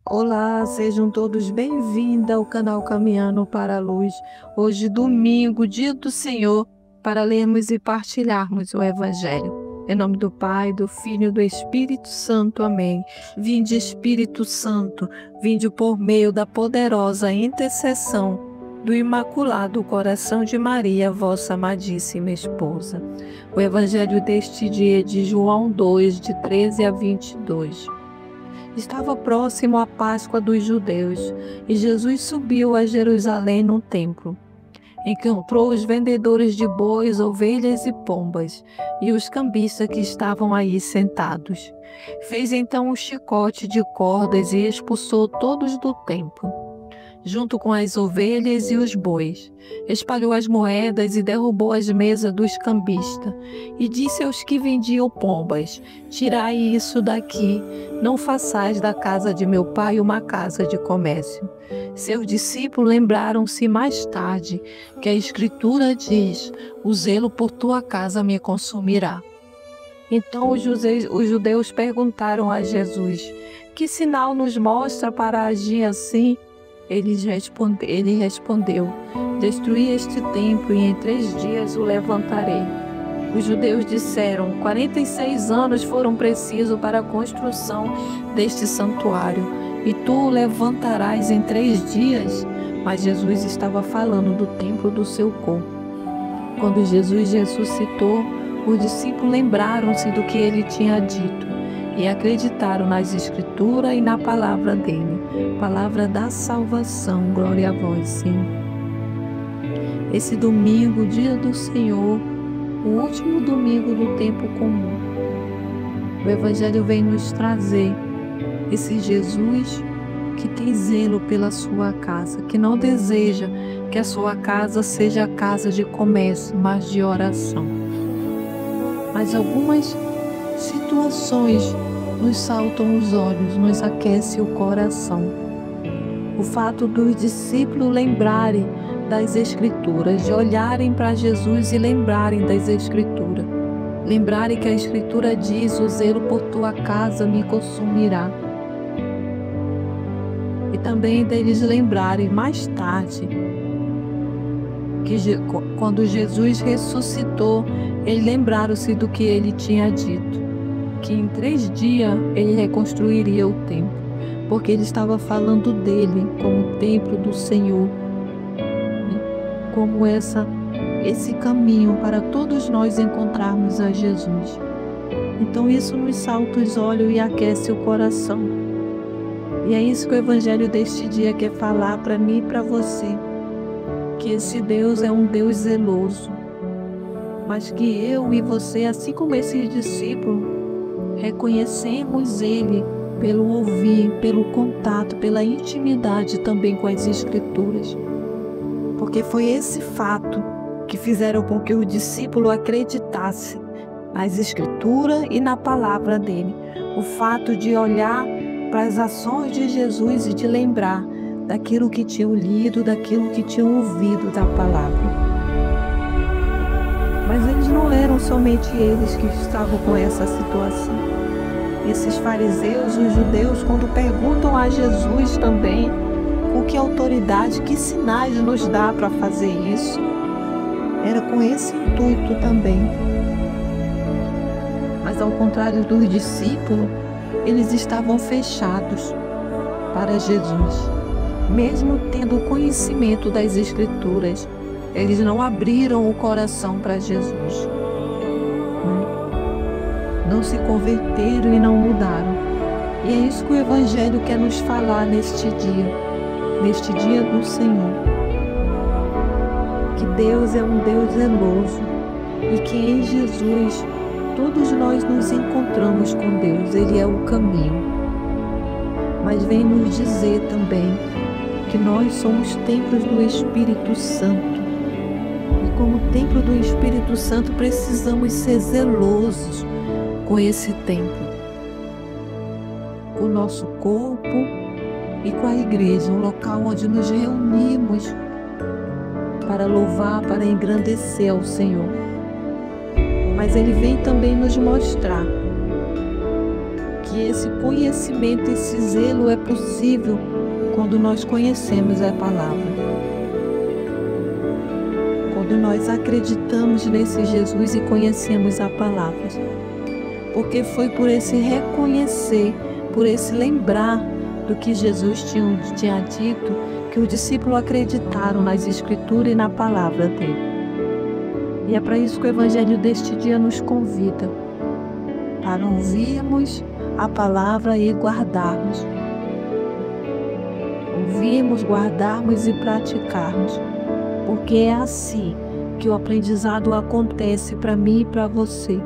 Olá, sejam todos bem-vindos ao canal Caminhando para a Luz. Hoje, domingo, dia do Senhor, para lermos e partilharmos o Evangelho. Em nome do Pai, do Filho e do Espírito Santo. Amém. Vinde, Espírito Santo, vinde por meio da poderosa intercessão do Imaculado Coração de Maria, vossa amadíssima esposa. O Evangelho deste dia é de João 2, de 13 a 22. Estava próximo a Páscoa dos judeus, e Jesus subiu a Jerusalém no templo. Encontrou os vendedores de bois, ovelhas e pombas, e os cambistas que estavam aí sentados. Fez então um chicote de cordas e expulsou todos do templo, junto com as ovelhas e os bois. Espalhou as moedas e derrubou as mesas dos cambistas, e disse aos que vendiam pombas: tirai isso daqui, não façais da casa de meu pai uma casa de comércio. Seus discípulos lembraram-se mais tarde que a Escritura diz: o zelo por tua casa me consumirá. Então os judeus perguntaram a Jesus: que sinal nos mostra para agir assim? Ele respondeu: destruí este templo e em 3 dias o levantarei. Os judeus disseram: 46 anos foram precisos para a construção deste santuário, e tu o levantarás em 3 dias? Mas Jesus estava falando do templo do seu corpo. Quando Jesus ressuscitou, os discípulos lembraram-se do que ele tinha dito e acreditaram nas Escrituras e na palavra dele. Palavra da salvação, glória a vós, Senhor. Esse domingo, dia do Senhor, o último domingo do tempo comum, o Evangelho vem nos trazer esse Jesus que tem zelo pela sua casa, que não deseja que a sua casa seja casa de comércio, mas de oração. Mas algumas situações nos saltam os olhos, nos aquece o coração. O fato dos discípulos lembrarem das Escrituras, de olharem para Jesus e lembrarem das Escrituras. Lembrarem que a Escritura diz: o zelo por tua casa me consumirá. E também deles lembrarem mais tarde que quando Jesus ressuscitou, eles lembraram-se do que ele tinha dito, que em 3 dias ele reconstruiria o templo, porque ele estava falando dele como o templo do Senhor, como esse caminho para todos nós encontrarmos a Jesus. Então isso nos salta os olhos e aquece o coração. E é isso que o Evangelho deste dia quer falar para mim e para você, que esse Deus é um Deus zeloso, mas que eu e você, assim como esses discípulos, reconhecemos Ele pelo ouvir, pelo contato, pela intimidade também com as Escrituras. Porque foi esse fato que fizeram com que o discípulo acreditasse nas Escrituras e na palavra dele. O fato de olhar para as ações de Jesus e de lembrar daquilo que tinham lido, daquilo que tinham ouvido da palavra. Mas eles não eram somente eles que estavam com essa situação. Esses fariseus, os judeus, quando perguntam a Jesus também com que autoridade, que sinais nos dá para fazer isso, era com esse intuito também. Mas ao contrário dos discípulos, eles estavam fechados para Jesus. Mesmo tendo conhecimento das Escrituras, eles não abriram o coração para Jesus. Não se converteram e não mudaram. E é isso que o Evangelho quer nos falar neste dia do Senhor. Que Deus é um Deus zeloso e que em Jesus todos nós nos encontramos com Deus. Ele é o caminho. Mas vem nos dizer também que nós somos templos do Espírito Santo. E como templo do Espírito Santo precisamos ser zelosos com esse templo, com o nosso corpo e com a igreja, um local onde nos reunimos para louvar, para engrandecer ao Senhor. Mas Ele vem também nos mostrar que que esse conhecimento, esse zelo é possível quando nós conhecemos a palavra. Quando nós acreditamos nesse Jesus e conhecemos a palavra. Porque foi por esse reconhecer, por esse lembrar do que Jesus tinha dito, que os discípulos acreditaram nas Escrituras e na palavra dele. E é para isso que o Evangelho deste dia nos convida, para ouvirmos a palavra e guardarmos. Ouvirmos, guardarmos e praticarmos, porque é assim que o aprendizado acontece para mim e para você.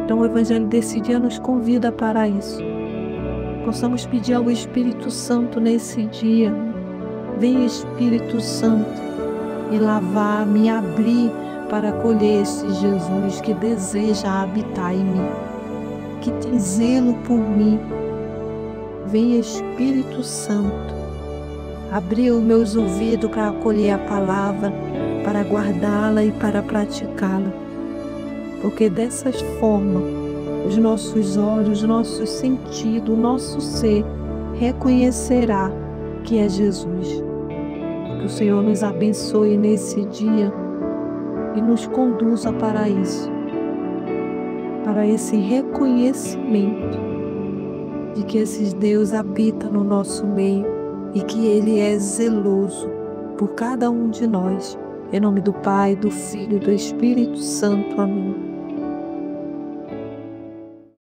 Então o Evangelho desse dia nos convida para isso. Possamos pedir ao Espírito Santo nesse dia. Vem Espírito Santo e lavar, me abrir para acolher esse Jesus que deseja habitar em mim, que tem zelo por mim. Vem Espírito Santo, abrir os meus ouvidos para acolher a palavra, para guardá-la e para praticá-la. Porque dessa forma, os nossos olhos, nossos sentidos, nosso ser reconhecerá que é Jesus. Que o Senhor nos abençoe nesse dia e nos conduza para isso, para esse reconhecimento de que esse Deus habita no nosso meio e que Ele é zeloso por cada um de nós. Em nome do Pai, do Filho e do Espírito Santo. Amém.